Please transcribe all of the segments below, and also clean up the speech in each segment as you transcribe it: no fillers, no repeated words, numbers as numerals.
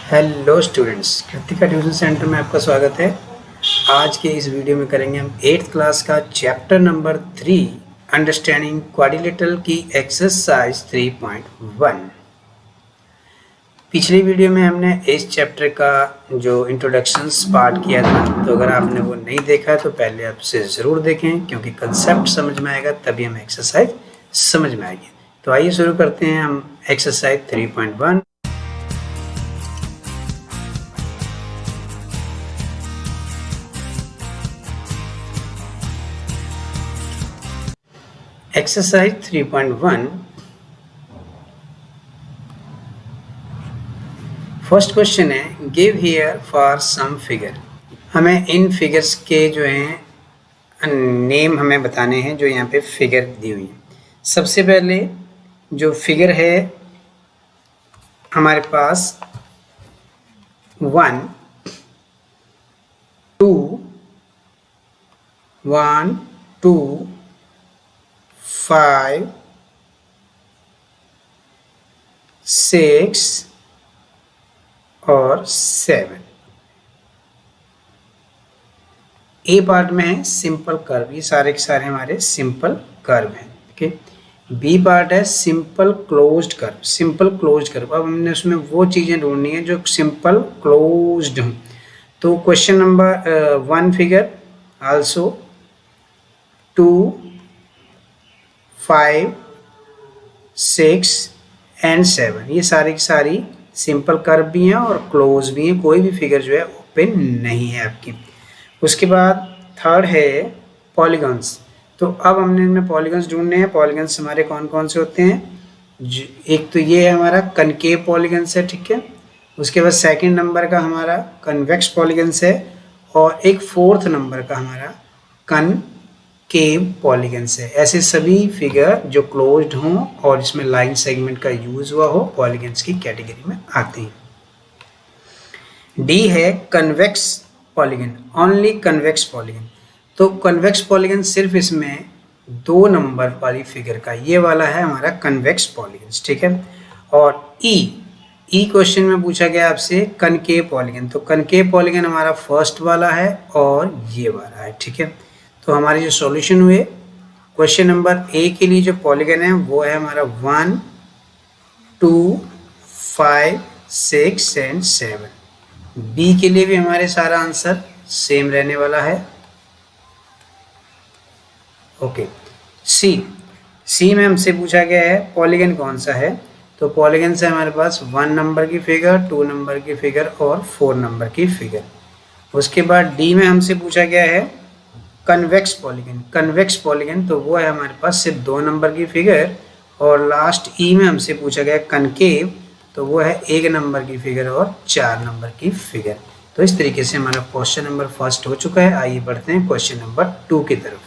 Hello students, Kritika tuition centre में आपका स्वागत है। आज के इस वीडियो में करेंगे हम 8th क्लास का चैप्टर नंबर 3 अंडरस्टैंडिंग क्वाड्रिलेटरल की एक्सरसाइज 3.1। पिछली वीडियो में हमने इस चैप्टर का जो इंट्रोडक्शंस पार्ट किया था, तो अगर आपने वो नहीं देखा तो पहले आप उसे ज़रूर देखें, क्योंकि कंसेप्ट समझ में आएगा तभी हमें एक्सरसाइज समझ में आएगी। तो आइए शुरू करते हैं हम एक्सरसाइज 3.1। एक्सरसाइज 3.1 फर्स्ट क्वेश्चन है give here for some figure. हमें इन फिगर्स के जो हैं नेम हमें बताने हैं जो यहाँ पे फिगर दी हुई है। सबसे पहले जो फिगर है हमारे पास 1 2 5 6 और 7। ए पार्ट में है सिंपल कर्व, ये सारे के सारे हमारे सिंपल कर्व हैं। ओके, बी पार्ट है simple closed curve, simple closed curve. अब हमने उसमें वो चीज़ें ढूंढनी है जो सिंपल क्लोज्ड हों। तो question number 1 figure also 2 5 6 and 7, ये सारी की सारी सिंपल कर्व भी हैं और क्लोज भी हैं। कोई भी फिगर जो है ओपन नहीं है आपकी। उसके बाद थर्ड है पॉलीगॉन्स। तो अब हमने इनमें पॉलीगॉन्स ढूंढने हैं। पॉलीगॉन्स हमारे कौन कौन से होते हैं? एक तो ये है हमारा कनकेव पॉलीगॉन्स है, ठीक है। उसके बाद सेकंड नंबर का हमारा कन्वेक्स पॉलीगॉन्स है और एक फोर्थ नंबर का हमारा कनकेव पॉलीगॉन्स है। ऐसे सभी फिगर जो क्लोज्ड हों और इसमें लाइन सेगमेंट का यूज हुआ हो पॉलीगॉन्स की कैटेगरी में आते हैं। डी है convex polygon, only convex polygon. तो कन्वेक्स पॉलीगॉन सिर्फ इसमें 2 नंबर वाली फिगर का, ये वाला है हमारा कन्वेक्स पॉलीगॉन, ठीक है। और ई क्वेश्चन में पूछा गया आपसे कनकेव पॉलीगॉन। तो कनकेव पॉलीगॉन हमारा फर्स्ट वाला है और ये वाला है, ठीक है। तो हमारे जो सॉल्यूशन हुए क्वेश्चन नंबर ए के लिए जो पॉलीगॉन है वो है हमारा 1 2 5 6 एंड 7। बी के लिए भी हमारे सारा आंसर सेम रहने वाला है। ओके, सी में हमसे पूछा गया है पॉलीगॉन कौन सा है। तो पॉलीगॉन से हमारे पास 1 नंबर की फिगर, 2 नंबर की फिगर और 4 नंबर की फिगर। उसके बाद डी में हमसे पूछा गया है कन्वेक्स पॉलीगॉन। कन्वेक्स पॉलीगॉन तो वो है हमारे पास सिर्फ 2 नंबर की फिगर। और लास्ट ई में हमसे पूछा गया कनकेव, तो वो है 1 नंबर की फिगर और 4 नंबर की फिगर। तो इस तरीके से हमारा क्वेश्चन नंबर फर्स्ट हो चुका है। आइए बढ़ते हैं क्वेश्चन नंबर 2 की तरफ।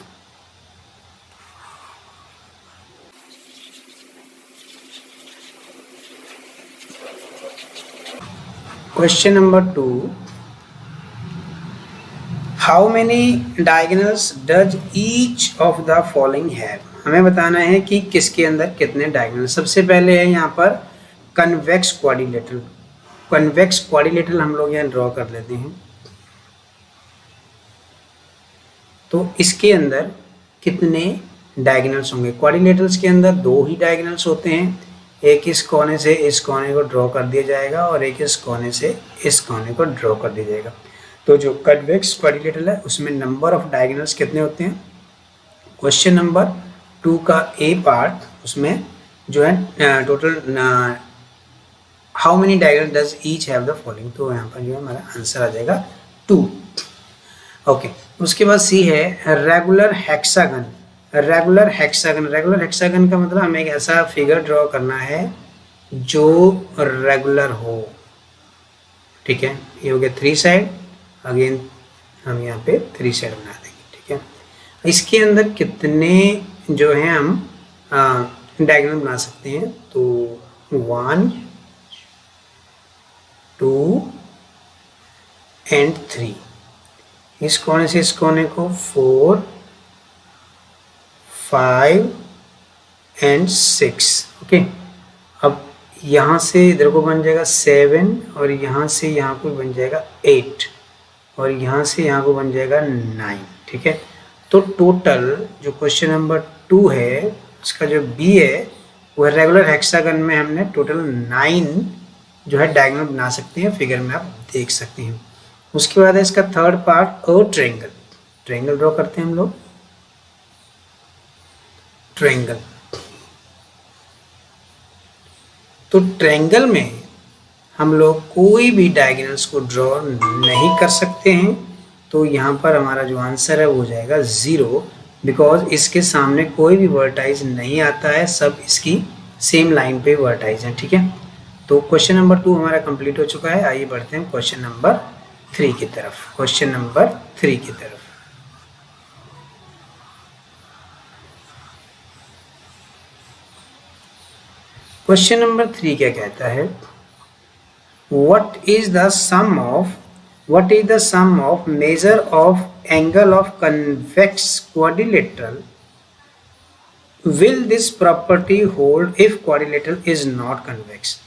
Question number 2, how many diagonals does each of the following have. हमें बताना है कि किसके अंदर कितने डायगोनल। सबसे पहले है यहाँ पर कन्वेक्स क्वाड्रिलेटरल। कन्वेक्स क्वाड्रिलेटरल हम लोग यहाँ ड्रॉ कर लेते हैं। तो इसके अंदर कितने डायगोनल्स होंगे? क्वाड्रिलेटरल्स के अंदर 2 ही डायगोनल्स होते हैं। एक इस कोने से इस कोने को ड्रॉ कर दिया जाएगा और एक इस कोने से इस कोने को ड्रॉ कर दिया जाएगा। तो जो कन्वेक्स क्वाड्रिलेटरल है उसमें नंबर ऑफ डायगोनल्स कितने होते हैं? क्वेश्चन नंबर 2 का ए पार्ट, उसमें जो है total how many diagonal does each have the following. तो यहाँ पर जो है हमारा आंसर आ जाएगा 2। ओके, उसके बाद सी है regular hexagon. Regular hexagon, regular hexagon का मतलब हमें एक ऐसा फिगर ड्रॉ करना है जो रेगुलर हो, ठीक है। ये हो गया 3 साइड, अगेन हम यहाँ पे 3 साइड बना देंगे, ठीक है। इसके अंदर कितने जो हैं हम डायगोनल बना सकते हैं? तो 1 2 एंड 3। इस कोने से इस कोने को 4 5 एंड 6। ओके, अब यहाँ से इधर को बन जाएगा 7 और यहाँ से यहाँ को बन जाएगा 8 और यहाँ से यहाँ को बन जाएगा 9। ठीक है, तो टोटल जो क्वेश्चन नंबर 2 है उसका जो बी है वो रेगुलर हेक्सागन में हमने टोटल 9 जो है डायगोनल बना सकते हैं, फिगर में आप देख सकते हैं। उसके बाद है इसका third part a triangle. Triangle draw करते हैं हम लोग। ट्रायंगल, तो ट्रायंगल में हम लोग कोई भी डायगोनल्स को ड्रॉ नहीं कर सकते हैं, तो यहाँ पर हमारा जो आंसर है वो हो जाएगा 0, बिकॉज इसके सामने कोई भी वर्टाइज नहीं आता है, सब इसकी सेम लाइन पे वर्टाइज है। ठीक है, तो क्वेश्चन नंबर 2 हमारा कंप्लीट हो चुका है। आइए बढ़ते हैं क्वेश्चन नंबर 3 की तरफ। क्वेश्चन नंबर 3 की तरफ क्वेश्चन नंबर 3 क्या कहता है, what is the sum of measure of angle of convex quadrilateral? Will this property hold if quadrilateral is not convex?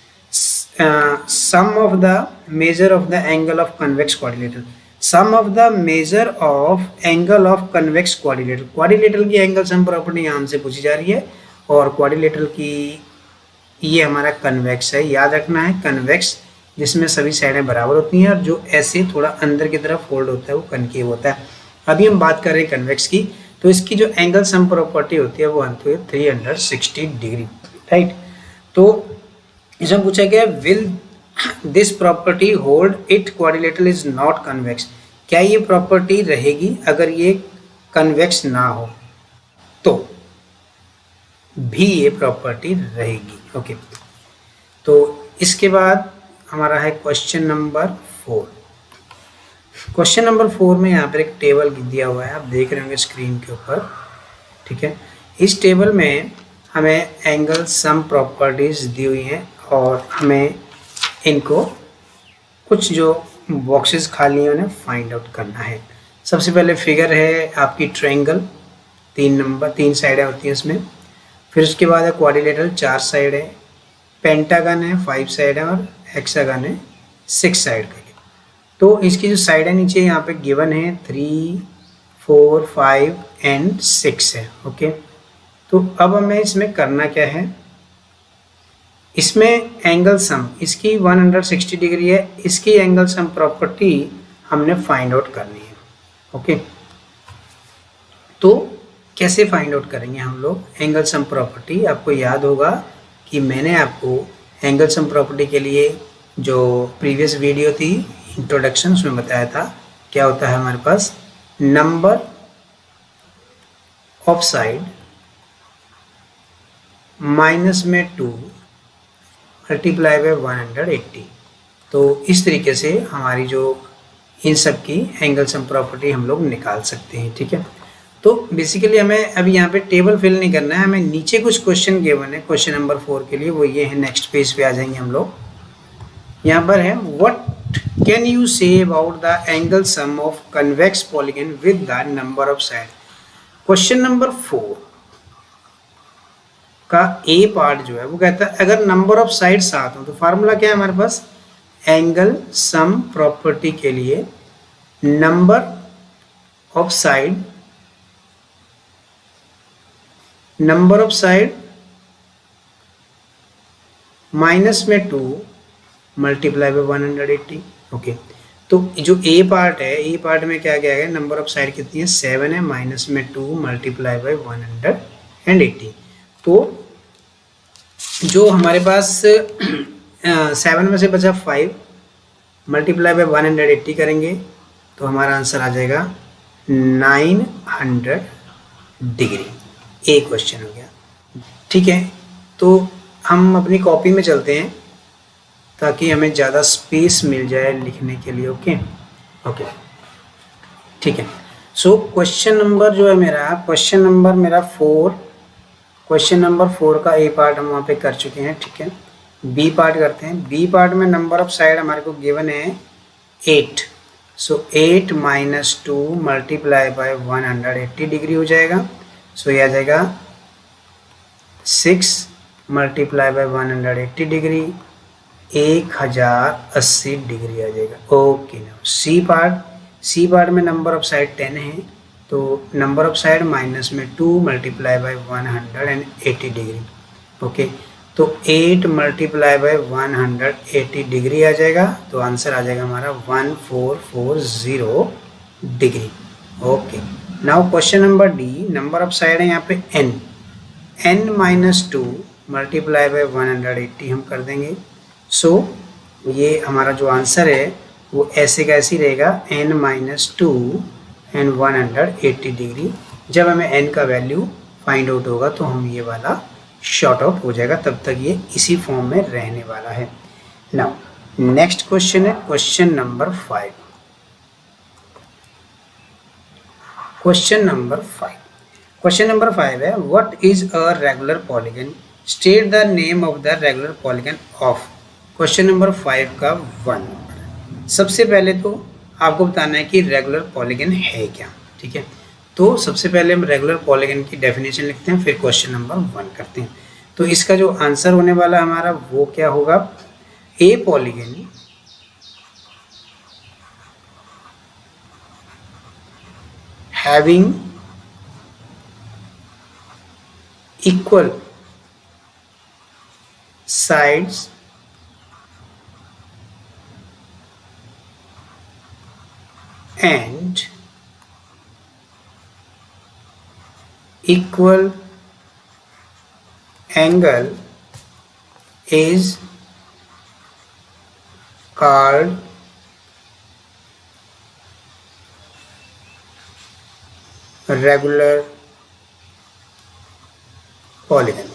Sum of the measure of the angle of convex quadrilateral. Sum of the measure of angle of convex quadrilateral. Quadrilateral की angle sum property यहाँ से पूछी जा रही है और quadrilateral की ये हमारा कन्वेक्स है। याद रखना है कन्वेक्स जिसमें सभी साइडें बराबर होती हैं और जो ऐसे थोड़ा अंदर की तरफ फोल्ड होता है वो कनकेव होता है। अभी हम बात कर रहे हैं कन्वेक्स की, तो इसकी जो एंगल सम प्रॉपर्टी होती है वो होती है 360 डिग्री। राइट, तो इसमें पूछा गया will this property hold it quadrilateral is not convex. क्या ये प्रॉपर्टी रहेगी अगर ये कन्वेक्स ना हो? तो भी ये प्रॉपर्टी रहेगी। ओके, तो इसके बाद हमारा है क्वेश्चन नंबर 4। क्वेश्चन नंबर 4 में यहाँ पर एक टेबल दिया हुआ है, आप देख रहे होंगे स्क्रीन के ऊपर। ठीक है, इस टेबल में हमें एंगल सम प्रॉपर्टीज दी हुई हैं और हमें इनको कुछ जो बॉक्सेस खाली हैं उन्हें फाइंड आउट करना है। सबसे पहले फिगर है आपकी ट्रायंगल, 3 साइडें होती हैं इसमें। फिर उसके बाद है क्वाड्रिलेटरल, 4 साइड है। पेंटागन है, 5 साइड है और हेक्सागन है 6 साइड का। तो इसकी जो साइड है नीचे यहाँ पे गिवन है 3, 4, 5 एंड 6 है। ओके, तो अब हमें इसमें करना क्या है, इसमें एंगल सम इसकी 160 डिग्री है, इसकी एंगल सम प्रॉपर्टी हमने फाइंड आउट करनी है। ओके, तो कैसे फाइंड आउट करेंगे हम लोग एंगल सम प्रॉपर्टी? आपको याद होगा कि मैंने आपको एंगल सम प्रॉपर्टी के लिए जो प्रीवियस वीडियो थी इंट्रोडक्शन उसमें बताया था क्या होता है हमारे पास, नंबर ऑफ साइड माइनस में 2 मल्टीप्लाई बाय 180। तो इस तरीके से हमारी जो इन सब की एंगल सम प्रॉपर्टी हम लोग निकाल सकते हैं। ठीक है, तो बेसिकली हमें अभी यहाँ पे टेबल फिल नहीं करना है, हमें नीचे कुछ क्वेश्चन गिवन है क्वेश्चन नंबर 4 के लिए, वो ये है। नेक्स्ट पेज पे आ जाएंगे हम लोग। यहाँ पर है what can you say about the angle sum of convex polygon with the number of side. Question number 4 का ए पार्ट जो है वो कहता है अगर नंबर ऑफ साइड 7 हो तो फार्मूला क्या है हमारे पास, एंगल सम प्रॉपर्टी के लिए नंबर ऑफ साइड माइनस में 2 मल्टीप्लाई बाय 180। ओके, तो जो ए पार्ट है, ए पार्ट में क्या क्या है, नंबर ऑफ साइड कितनी है 7 है, माइनस में 2 मल्टीप्लाई बाय 180। तो जो हमारे पास 7 में से बचा 5 मल्टीप्लाई बाय 180 करेंगे तो हमारा आंसर आ जाएगा 900 डिग्री। ए क्वेश्चन हो गया। ठीक है, तो हम अपनी कॉपी में चलते हैं ताकि हमें ज़्यादा स्पेस मिल जाए लिखने के लिए। ओके, ठीक है। सो क्वेश्चन नंबर जो है मेरा, क्वेश्चन नंबर मेरा 4, क्वेश्चन नंबर 4 का ए पार्ट हम वहाँ पे कर चुके हैं। ठीक है, बी पार्ट करते हैं। बी पार्ट में नंबर ऑफ साइड हमारे को गिवन है 8। सो 8 माइनस 2 मल्टीप्लाई बाय 180 डिग्री हो जाएगा। सो ये आ जाएगा 6 मल्टीप्लाई बाय 180 डिग्री 1080 डिग्री आ जाएगा। ओके ना, सी पार्ट में नंबर ऑफ साइड 10 है, तो नंबर ऑफ साइड माइनस में 2 मल्टीप्लाई बाय 180 डिग्री। ओके, तो 8 मल्टीप्लाई बाय 180 डिग्री आ जाएगा, तो आंसर आ जाएगा हमारा 1440 degree. Okay, now question number D, number of side है यहाँ पे n माइनस 2 मल्टीप्लाई बाय 180 हम कर देंगे। सो ये हमारा जो आंसर है वो ऐसे का ऐसे रहेगा, n माइनस 2 एंड 180 डिग्री। जब हमें n का वैल्यू फाइंड आउट होगा तो हम ये वाला शॉर्ट आउट हो जाएगा, तब तक ये इसी फॉर्म में रहने वाला है। नाउ नेक्स्ट क्वेश्चन है क्वेश्चन नंबर 5। क्वेश्चन नंबर 5 है, what is a regular polygon, state the name of the regular polygon of. Question number 5 का 1 नंबर। सबसे पहले तो आपको बताना है कि रेगुलर पॉलीगन है क्या। ठीक है, तो सबसे पहले हम रेगुलर पॉलीगन की डेफिनेशन लिखते हैं, फिर क्वेश्चन नंबर 1 करते हैं। तो इसका जो आंसर होने वाला हमारा वो क्या होगा, ए polygon having equal sides and equal angle is called regular polygon.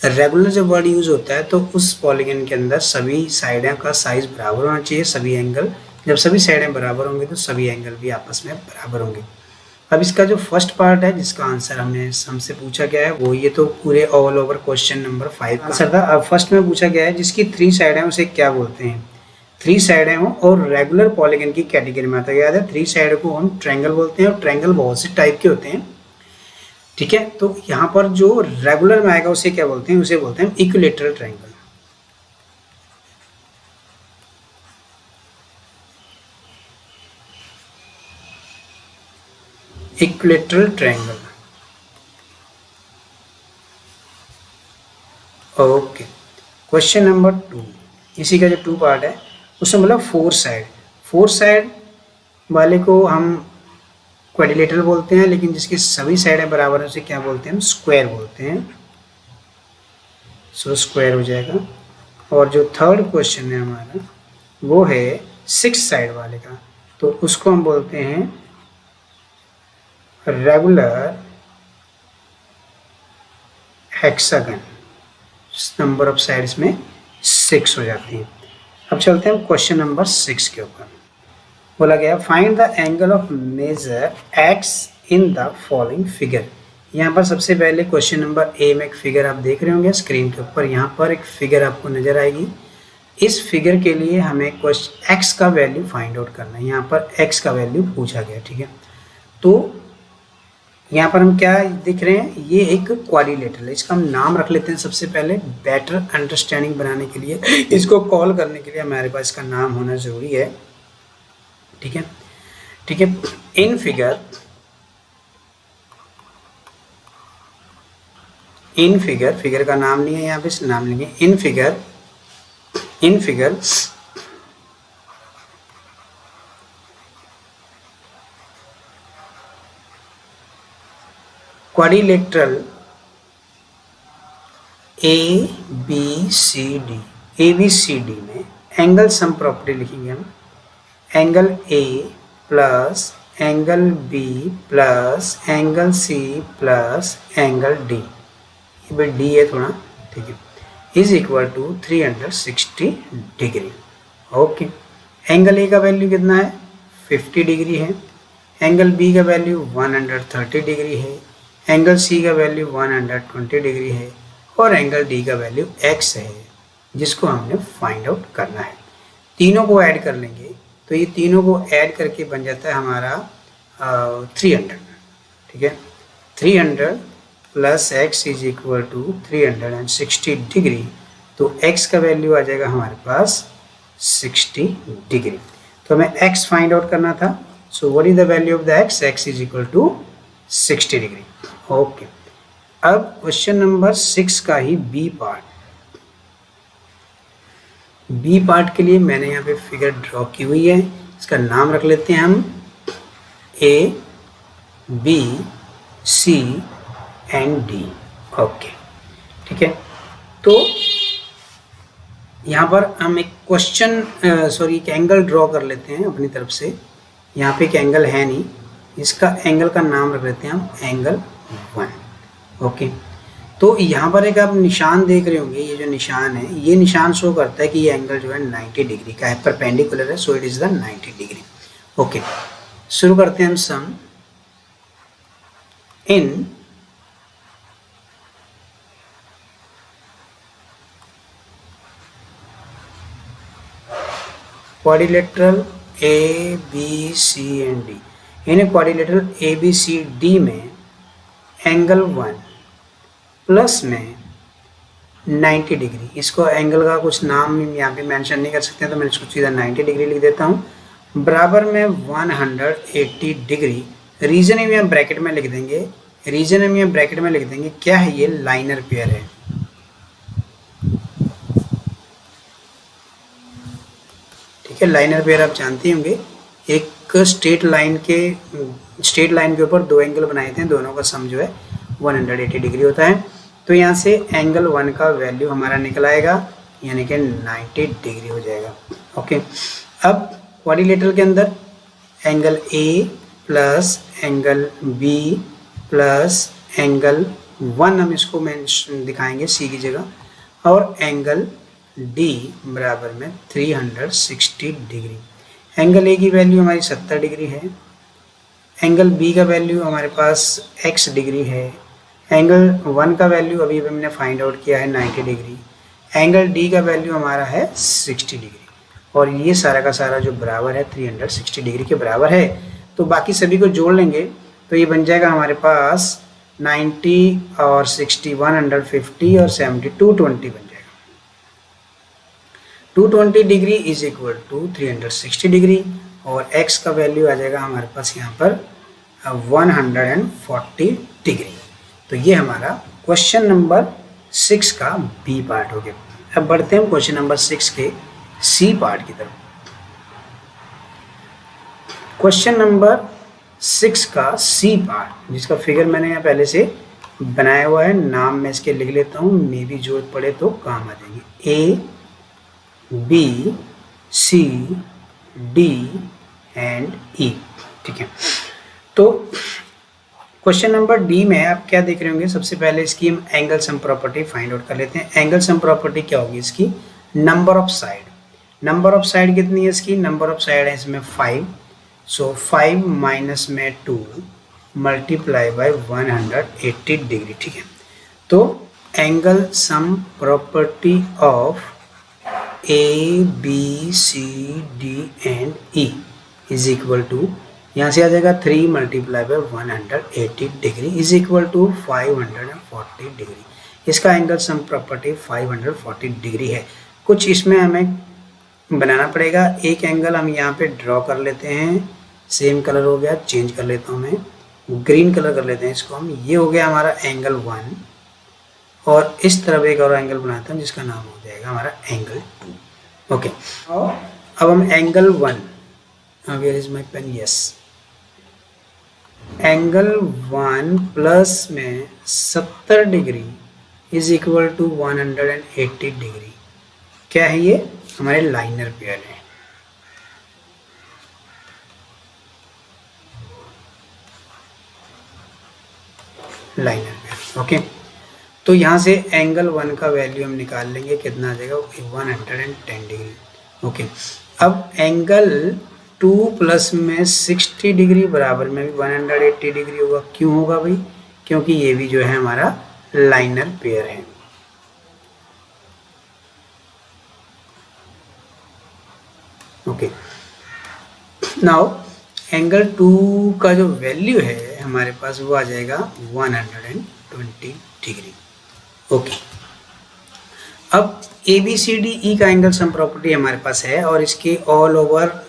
Regular जब वर्ड यूज होता है तो उस पॉलीगन के अंदर सभी साइडें का साइज बराबर होना चाहिए, सभी एंगल, जब सभी साइडें बराबर होंगे तो सभी एंगल भी आपस में बराबर होंगे। अब इसका जो फर्स्ट पार्ट है जिसका आंसर हमसे पूछा गया है वो, ये तो पूरे ऑल ओवर क्वेश्चन नंबर 5 का आंसर था। अब फर्स्ट में पूछा गया है जिसकी 3 साइड है उसे क्या बोलते हैं, 3 साइडें हों और रेगुलर पॉलीगन की कैटेगरी में आता है। याद है 3 साइड को हम ट्रायंगल बोलते हैं और ट्रायंगल बहुत से टाइप के होते हैं। ठीक है, तो यहाँ पर जो रेगुलर में आएगा उसे क्या बोलते हैं, उसे बोलते हैं equilateral triangle. Equilateral triangle. Okay, question number 2, इसी का जो 2 पार्ट है उसमें मतलब 4 साइड वाले को हम क्वाड्रिलेटरल बोलते हैं, लेकिन जिसकी सभी साइडें बराबर है उसे क्या बोलते हैं, हम स्क्वायर बोलते हैं। सो स्क्वायर हो जाएगा। और जो थर्ड क्वेश्चन है हमारा वो है 6 साइड वाले का, तो उसको हम बोलते हैं regular hexagon. Number of sides में 6 हो जाती हैं। अब चलते हैं क्वेश्चन नंबर 6 के ऊपर। बोला गया find the angle of measure x in the following figure. यहाँ पर सबसे पहले क्वेश्चन नंबर ए में एक फिगर आप देख रहे होंगे स्क्रीन के ऊपर, यहाँ पर एक फिगर आपको नजर आएगी। इस फिगर के लिए हमें x का वैल्यू फाइंड आउट करना है। यहाँ पर x का वैल्यू पूछा गया। ठीक है, तो यहाँ पर हम क्या दिख रहे हैं, ये एक क्वाड्रिलेटरल है। इसका हम नाम रख लेते हैं सबसे पहले, बेटर अंडरस्टैंडिंग बनाने के लिए, इसको कॉल करने के लिए हमारे पास इसका नाम होना जरूरी है। ठीक है, ठीक है। इन फिगर का नाम नहीं है यहाँ पे, नाम लेंगे इन फिगर क्वाड्रिलेटरल ABCD में एंगल सम प्रॉपर्टी लिखेंगे हम, angle A plus angle B plus angle C plus angle D, ये भी D है थोड़ा, ठीक है, is equal to 360 degree. Okay, angle A का वैल्यू कितना है, 50 डिग्री है, एंगल B का वैल्यू 130 डिग्री है, एंगल C का वैल्यू 120 डिग्री है और एंगल D का वैल्यू x है, जिसको हमने फाइंड आउट करना है। तीनों को ऐड कर लेंगे तो ये तीनों को ऐड करके बन जाता है हमारा 300। ठीक है, 300 plus x is equal to 360 degree, तो x का वैल्यू आ जाएगा हमारे पास 60 डिग्री। तो हमें x फाइंड आउट करना था। So what is the value of the x? x is equal to 60 degree. Okay, अब क्वेश्चन नंबर 6 का ही बी पार्ट। बी पार्ट के लिए मैंने यहाँ पे फिगर ड्रॉ की हुई है, इसका नाम रख लेते हैं हम A, B, C and D. Okay, ठीक है। तो यहाँ पर हम एक एक एंगल ड्रॉ कर लेते हैं अपनी तरफ से। यहाँ पे एक एंगल है नहीं, इसका एंगल का नाम रख लेते हैं हम एंगल 1। ओके, तो यहाँ पर एक आप निशान देख रहे होंगे, ये जो निशान है, ये निशान शो करता है कि ये एंगल जो है 90 डिग्री का है, परपेंडिकुलर है, so it is the 90 degree. Okay, शुरू करते हैं हम sum. In quadrilateral A B C and D, in quadrilateral A B C D में एंगल 1 प्लस में 90 डिग्री, इसको एंगल का कुछ नाम यहाँ पे मेंशन नहीं कर सकते, तो मैं इसको सीधा 90 डिग्री लिख देता हूँ, बराबर में 180 डिग्री। रीजन हम यहाँ ब्रैकेट में लिख देंगे, रीजन हम यहाँ ब्रैकेट में लिख देंगे, क्या है ये? लाइनर पेयर है। ठीक है, लाइनर पेयर आप जानते होंगे, एक स्ट्रेट लाइन के ऊपर दो एंगल बनाए थे, दोनों का सम जो है 180 डिग्री होता है। तो यहाँ से एंगल 1 का वैल्यू हमारा निकल आएगा, यानी कि 90 डिग्री हो जाएगा। ओके, अब क्वाड्रिलेटरल के अंदर angle A plus angle B plus angle 1, हम इसको दिखाएंगे सी की जगह, और एंगल डी बराबर में 360 डिग्री। एंगल ए की वैल्यू हमारी 70 डिग्री है, एंगल बी का वैल्यू हमारे पास x डिग्री है, एंगल 1 का वैल्यू अभी हमने फाइंड आउट किया है 90 डिग्री, एंगल डी का वैल्यू हमारा है 60 डिग्री, और ये सारा का सारा जो बराबर है 360 डिग्री के बराबर है। तो बाकी सभी को जोड़ लेंगे तो ये बन जाएगा हमारे पास 90 और 60 150 और 70 220 बन जाएगा। 220 degree is equal to 360 degree, और x का वैल्यू आ जाएगा हमारे पास यहाँ पर 140 डिग्री। तो ये हमारा क्वेश्चन नंबर 6 का बी पार्ट हो गया। अब बढ़ते हैं क्वेश्चन नंबर 6 के सी पार्ट की तरफ। क्वेश्चन नंबर 6 का सी पार्ट, जिसका फिगर मैंने यहाँ पहले से बनाया हुआ है, नाम मैं इसके लिख लेता हूँ, मे भी जरूरत पड़े तो काम आ जाएंगे। A B C D and E. ठीक है, तो क्वेश्चन नंबर डी में आप क्या देख रहे होंगे? सबसे पहले इसकी हम angle sum property find out कर लेते हैं। एंगल सम प्रॉपर्टी क्या होगी इसकी? Number of side. Number of side कितनी है इसकी? नंबर ऑफ साइड है इसमें 5, सो 5 माइनस में 2 मल्टीप्लाई बाय 180 डिग्री। ठीक है, तो angle sum property of A B C D and E is equal to, यहाँ से आ जाएगा 3 multiply by 180 degree is equal to 540 degree. इसका एंगल सम प्रॉपर्टी 540 डिग्री है। कुछ इसमें हमें बनाना पड़ेगा। एक एंगल हम यहाँ पे ड्रॉ कर लेते हैं, सेम कलर हो गया, चेंज कर लेता हूँ मैं, ग्रीन कलर कर लेते हैं इसको हम। ये हो गया हमारा एंगल 1, और इस तरफ एक और एंगल बनाता हूँ जिसका नाम हो जाएगा हमारा एंगल 2। ओके, और अब हम angle 1, where is my pen, yes, angle 1 plus में 70 degree is equal to 180 degree. क्या है ये? हमारे लाइनर पेयर है। Linear pair. ओके, तो यहाँ से एंगल 1 का वैल्यू हम निकाल लेंगे, कितना आ जाएगा? 110 डिग्री। ओके, अब एंगल 2 प्लस में 60 डिग्री बराबर में भी 180 डिग्री होगा। क्यों होगा भाई? क्योंकि ये भी जो है हमारा लाइनर पेयर है। ओके, नाउ एंगल 2 का जो वैल्यू है हमारे पास वो आ जाएगा 120 120 डिग्री। ओके, अब ABCDE का एंगल सम प्रॉपर्टी हमारे पास है और इसके ऑल ओवर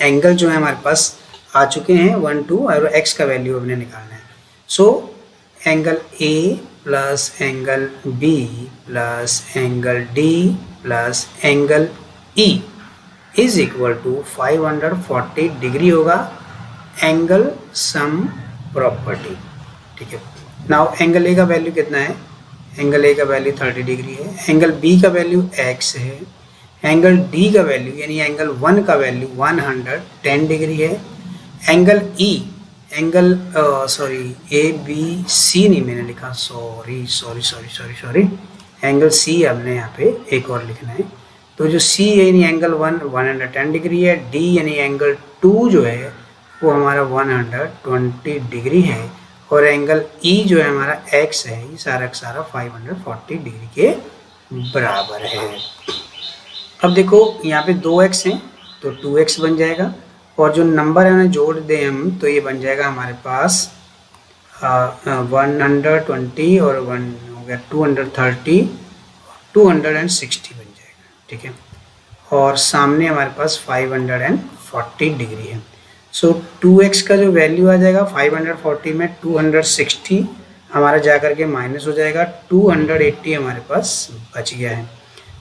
एंगल जो है हमारे पास आ चुके हैं 1, 2 और x का वैल्यू हमने निकालना है। So angle A plus angle B plus angle D plus angle E is equal to 540 degree होगा एंगल सम प्रॉपर्टी। ठीक है, नाउ एंगल A का वैल्यू कितना है? एंगल A का वैल्यू 30 डिग्री है, एंगल B का वैल्यू x है, एंगल D का वैल्यू यानी एंगल 1 का वैल्यू 110 डिग्री है, एंगल E एंगल ABC नहीं मैंने लिखा, सॉरी एंगल C हमने यहाँ पे एक और लिखना है। तो जो C यानी एंगल 1 110 डिग्री है, D यानी एंगल 2 जो है वो हमारा 120 डिग्री है और एंगल E जो है हमारा x है, ये सारा का सारा 540 डिग्री के बराबर है। अब देखो यहाँ पे 2x हैं तो 2x बन जाएगा और जो नंबर है उन्हें जोड़ दें हम तो ये बन जाएगा हमारे पास 120 और 1 हो गया 230, 260 बन जाएगा। ठीक है, और सामने हमारे पास 540 डिग्री है। सो 2x का जो वैल्यू आ जाएगा 540 में 260 हमारा जा करके माइनस हो जाएगा, 280 हमारे पास बच गया है।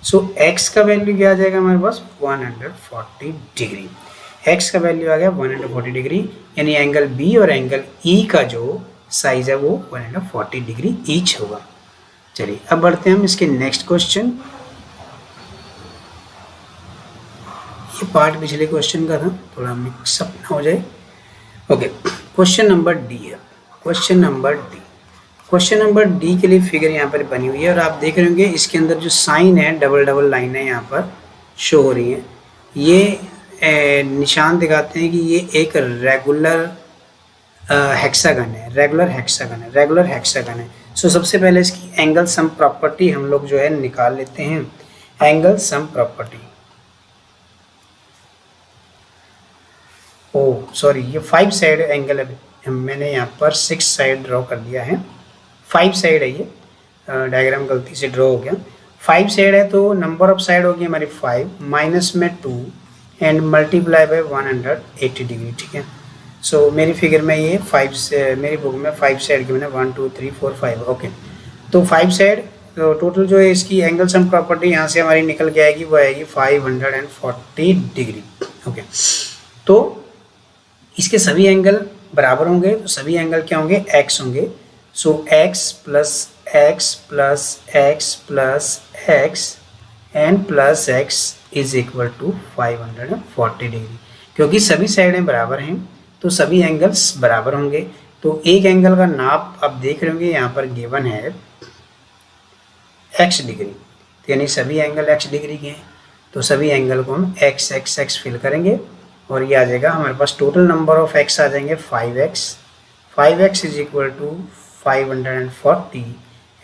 सो x का वैल्यू क्या आ जाएगा हमारे पास 140 डिग्री। x का वैल्यू आ गया 140 डिग्री यानी एंगल B और एंगल E का जो साइज है वो 140 डिग्री ईच होगा। चलिए अब बढ़ते हैं हम इसके नेक्स्ट क्वेश्चन। ये पार्ट पिछले क्वेश्चन का था, थोड़ा मिक्सअप ना हो जाए। ओके, क्वेश्चन नंबर D है। क्वेश्चन नंबर D के लिए फिगर यहाँ पर बनी हुई है और आप देख रहे होंगे इसके अंदर जो साइन है डबल डबल लाइन है यहाँ पर शो हो रही है। ये निशान दिखाते हैं कि ये एक रेगुलर हेक्सागन है। सो सबसे पहले इसकी एंगल सम प्रॉपर्टी हम लोग जो है निकाल लेते हैं। एंगल सम प्रॉपर्टी, सॉरी ये 5 साइड एंगल है, मैंने यहाँ पर 6 साइड ड्रॉ कर दिया है, 5 साइड है ये, डायग्राम गलती से ड्रॉ हो गया। 5 साइड है तो नंबर ऑफ साइड होगी हमारी 5 माइनस में 2 एंड मल्टीप्लाई बाय 180 डिग्री। ठीक है, सो मेरी फिगर में ये 5 से, मेरी बुक में 5 साइड की मैंने 1 2 3 4 5। ओके, तो 5 साइड तो टोटल जो है इसकी एंगल सम प्रॉपर्टी यहाँ से हमारी निकल के आएगी, वो आएगी 540 डिग्री। ओके, तो इसके सभी एंगल बराबर होंगे तो सभी एंगल क्या होंगे? x होंगे। So x plus x plus x plus x and plus x is equal to 540 degree. क्योंकि सभी साइडें बराबर हैं तो सभी एंगल्स बराबर होंगे। तो एक एंगल का नाप आप देख रहे होंगे यहाँ पर गिवन है x डिग्री, यानी सभी एंगल x डिग्री के हैं तो सभी एंगल को हम x फिल करेंगे और ये आ जाएगा हमारे पास टोटल नंबर ऑफ x आ जाएंगे 5x is equal to 540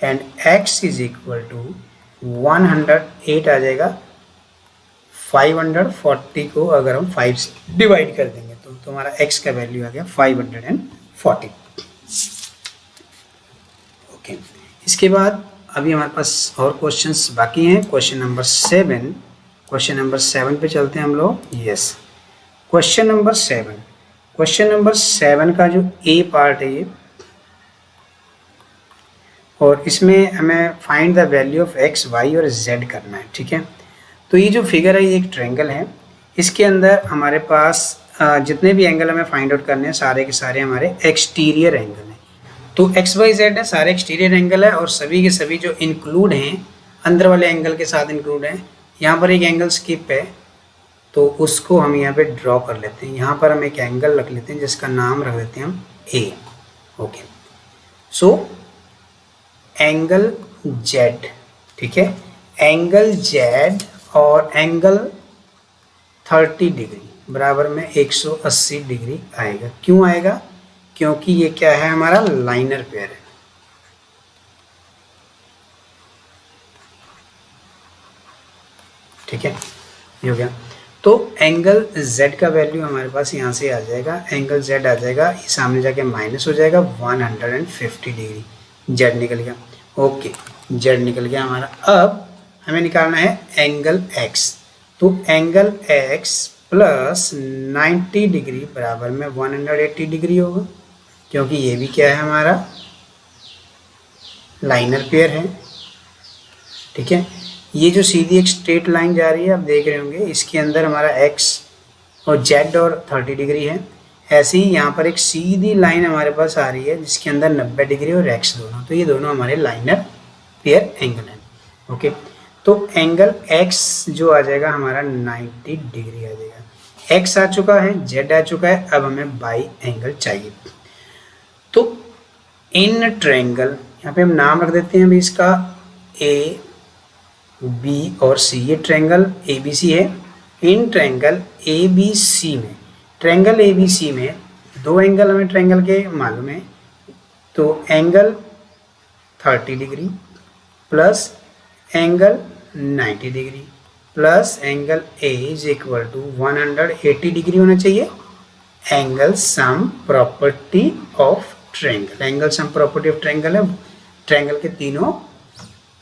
and x is equal to 108 आ जाएगा। 540 को अगर हम 5 से डिवाइड कर देंगे तो हमारा x का वैल्यू आ गया 540। ओके, इसके बाद अभी हमारे पास और क्वेश्चंस बाकी हैं। क्वेश्चन नंबर 7 पे चलते हैं हम लोग। यस, क्वेश्चन नंबर 7 का जो ए पार्ट है ये, और इसमें हमें find the value of x, y और z करना है। ठीक है, तो ये जो फिगर है ये एक ट्रायंगल है, इसके अंदर हमारे पास जितने भी एंगल हमें फाइंड आउट करने हैं सारे के सारे हमारे एक्सटीरियर एंगल हैं। तो x, y, z है, सारे एक्सटीरियर एंगल है और सभी के सभी जो इंक्लूड हैं अंदर वाले एंगल के साथ इंक्लूड हैं। यहाँ पर एक एंगल स्किप है तो उसको हम यहाँ पे ड्रॉ कर लेते हैं। यहाँ पर हम एक एंगल रख लेते हैं जिसका नाम रख देते हैं हम A। Okay, so angle Z, ठीक है, एंगल Z और एंगल 30 डिग्री बराबर में 180 डिग्री आएगा। क्यों आएगा? क्योंकि ये क्या है, हमारा लाइनर पेयर है। ठीक है, ये हो गया। तो एंगल Z का वैल्यू हमारे पास यहाँ से आ जाएगा, एंगल Z आ जाएगा, ये सामने जाके माइनस हो जाएगा 150 डिग्री। जेड निकल गया। ओके, जेड निकल गया हमारा। अब हमें निकालना है एंगल एक्स। तो एंगल एक्स प्लस 90 डिग्री बराबर में 180 डिग्री होगा, क्योंकि ये भी क्या है हमारा लाइनर पेयर है। ठीक है, ये जो सीधी एक स्ट्रेट लाइन जा रही है आप देख रहे होंगे, इसके अंदर हमारा एक्स और जेड और 30 डिग्री है। ऐसे ही यहाँ पर एक सीधी लाइन हमारे पास आ रही है जिसके अंदर 90 डिग्री और एक्स दोनों, तो ये दोनों हमारे लाइनर पेयर एंगल हैं। ओके, तो एंगल एक्स जो आ जाएगा हमारा 90 डिग्री आ जाएगा। एक्स आ चुका है, जेड आ चुका है, अब हमें बाई एंगल चाहिए। तो इन ट्रायंगल, यहाँ पे हम नाम रख देते हैं अभी इसका ए बी और सी, ये ट्रायंगल ए बी सी है। इन ट्रायंगल ए बी सी में, ट्रायंगल ए बी सी में दो एंगल हमें ट्रायंगल के मालूम है। तो angle 30 degree plus angle 90 degree plus angle A is equal to 180 degree होना चाहिए। Angle sum property of triangle, angle sum property of triangle है, ट्रायंगल के तीनों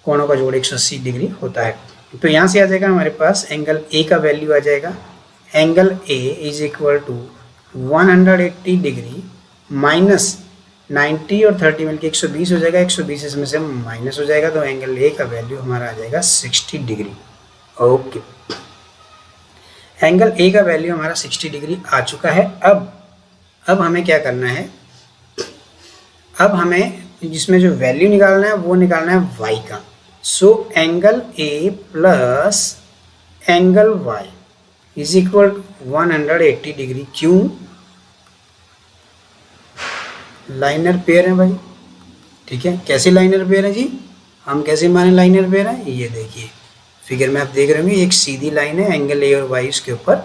कोणों का जोड़ 180 डिग्री होता है। तो यहाँ से आ जाएगा हमारे पास एंगल ए का वैल्यू आ जाएगा, angle A is equal to 180 degree minus 90 और 30 मिलकर 120 हो जाएगा, 120 इसमें से माइनस हो जाएगा, तो एंगल ए का वैल्यू हमारा आ जाएगा 60 डिग्री। ओके, एंगल ए का वैल्यू हमारा 60 डिग्री आ चुका है। अब हमें क्या करना है, अब हमें जिसमें जो वैल्यू निकालना है वो निकालना है वाई का। So angle A plus angle Y is equal 180 degree. क्यों? लाइनर पेयर है भाई। ठीक है, कैसे लाइनर पेयर है जी, हम कैसे माने लाइनर पेयर है, ये देखिए फिगर में आप देख रहे होंगे, एक सीधी लाइन है, एंगल ए और वाई उसके ऊपर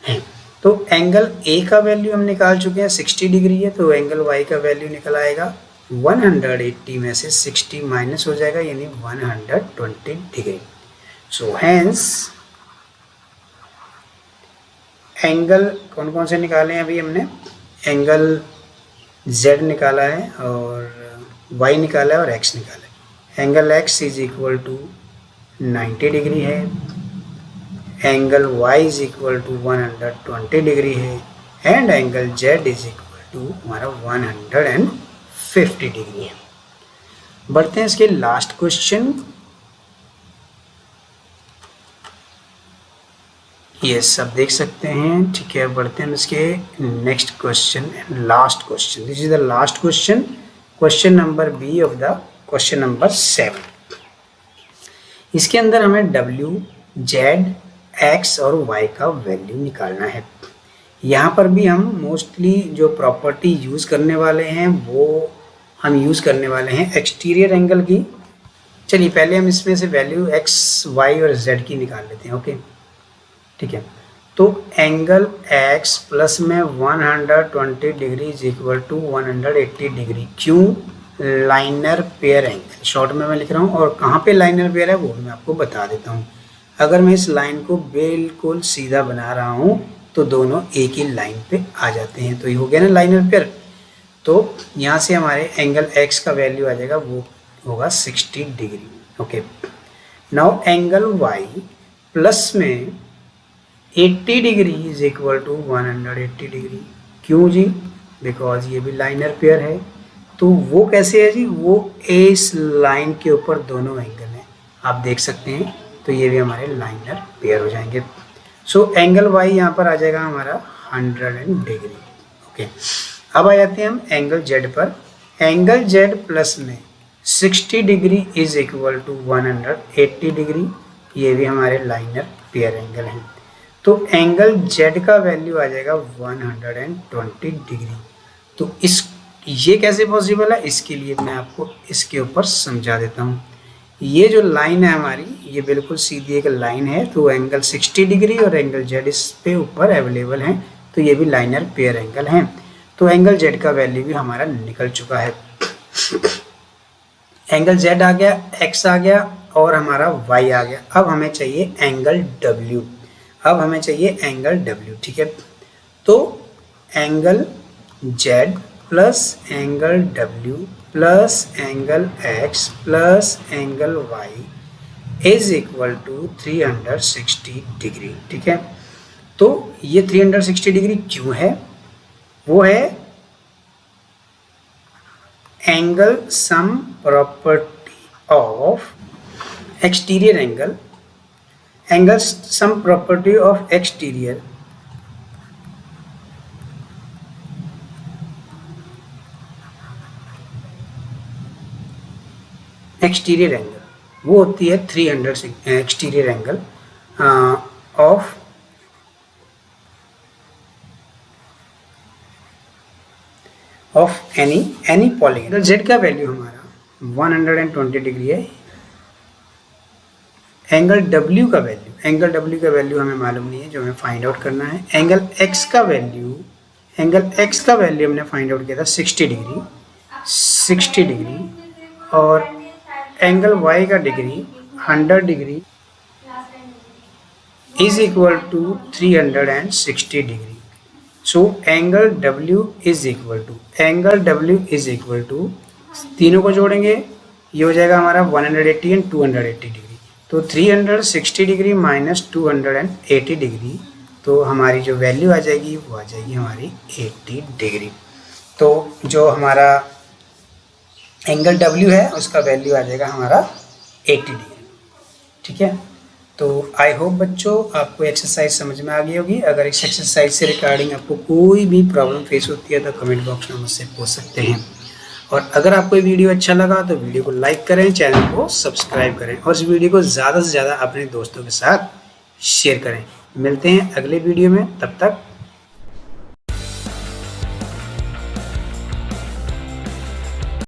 है। तो एंगल ए का वैल्यू हम निकाल चुके हैं 60 डिग्री है, तो एंगल वाई का वैल्यू निकल आएगा 180 में से 60 माइनस हो जाएगा, यानी 120 डिग्री। सो हेंस एंगल कौन कौन से निकाले हैं अभी हमने, एंगल Z निकाला है और Y निकाला है और X निकाला है। Angle X is equal to 90 degree है, angle Y is equal to 120 degree है, and angle Z is equal to हमारा 150 डिग्री है। बढ़ते हैं इसके लास्ट क्वेश्चन। ये सब देख सकते हैं, ठीक है। बढ़ते हैं इसके next question and last question. This is the last question, question number B of the question number 7। इसके अंदर हमें W, Z, X और Y का वैल्यू निकालना है। यहाँ पर भी हम मोस्टली जो प्रॉपर्टी यूज़ करने वाले हैं वो हम यूज़ करने वाले हैं एक्सटीरियर एंगल की। चलिए पहले हम इसमें से वैल्यू X, Y और Z की निकाल लेते हैं। ओके, ठीक है। तो एंगल X प्लस में 120 degree is equal to 180 degree. क्यों? लाइनर पेयर एंगल, शॉर्ट में मैं लिख रहा हूँ, और कहाँ पे लाइनर पेयर है वो मैं आपको बता देता हूँ। अगर मैं इस लाइन को बिल्कुल सीधा बना रहा हूँ तो दोनों एक ही लाइन पे आ जाते हैं, तो ये हो गया ना लाइनर पेयर। तो यहाँ से हमारे एंगल X का वैल्यू आ जाएगा, वो होगा 60 degree. Okay, now angle Y plus में 80 degree is equal to 180 degree. क्यों जी? बिकॉज ये भी लाइनर पेयर है। तो वो कैसे है जी? वो इस लाइन के ऊपर दोनों एंगल हैं, आप देख सकते हैं, तो ये भी हमारे लाइनर पेयर हो जाएंगे। सो एंगल Y यहाँ पर आ जाएगा हमारा 100 डिग्री। ओके, अब आ जाते हैं हम एंगल Z पर। एंगल Z प्लस में 60 degree is equal to 180 degree, ये भी हमारे लाइनर पेयर एंगल हैं। तो एंगल Z का वैल्यू आ जाएगा 120 डिग्री। तो ये कैसे पॉसिबल है, इसके लिए मैं आपको इसके ऊपर समझा देता हूँ। ये जो लाइन है हमारी, ये बिल्कुल सीधी एक लाइन है, तो एंगल 60 डिग्री और एंगल Z इस पे ऊपर अवेलेबल हैं, तो ये भी लाइनर पेयर एंगल हैं। तो एंगल Z का वैल्यू भी हमारा निकल चुका है। एंगल Z आ गया, X आ गया और हमारा Y आ गया। अब हमें चाहिए एंगल W। अब हमें चाहिए एंगल W, ठीक है। तो angle Z plus angle W plus angle x plus angle y is equal to 360 degree. ठीक है, तो ये 360 डिग्री क्यों है? वो है angle sum property of exterior angle sum property of exterior angle, वो होती है 300 exterior angle of any polygon. Z का वैल्यू हमारा 120 डिग्री है। एंगल डब्ल्यू का वैल्यू हमें मालूम नहीं है, जो हमें फाइंड आउट करना है। एंगल एक्स का वैल्यू हमने फाइंड आउट किया था 60 डिग्री, और एंगल y का degree 100 degree is equal to 360 degree. So angle W is equal to तीनों को जोड़ेंगे, ये हो जाएगा हमारा 180 एंड 280 डिग्री। तो 360 डिग्री माइनस 280 डिग्री, तो हमारी जो वैल्यू आ जाएगी वो आ जाएगी हमारी 80 डिग्री। तो जो हमारा एंगल W है उसका वैल्यू आ जाएगा हमारा 80 डिग्री। ठीक है, तो आई होप बच्चों आपको एक्सरसाइज समझ में आ गई होगी। अगर इस एक्सरसाइज से रिगार्डिंग आपको कोई भी प्रॉब्लम फेस होती है तो कमेंट बॉक्स में मुझसे पूछ सकते हैं। और अगर आपको ये वीडियो अच्छा लगा तो वीडियो को लाइक करें, चैनल को सब्सक्राइब करें और इस वीडियो को ज़्यादा से ज़्यादा अपने दोस्तों के साथ शेयर करें। मिलते हैं अगले वीडियो में, तब तक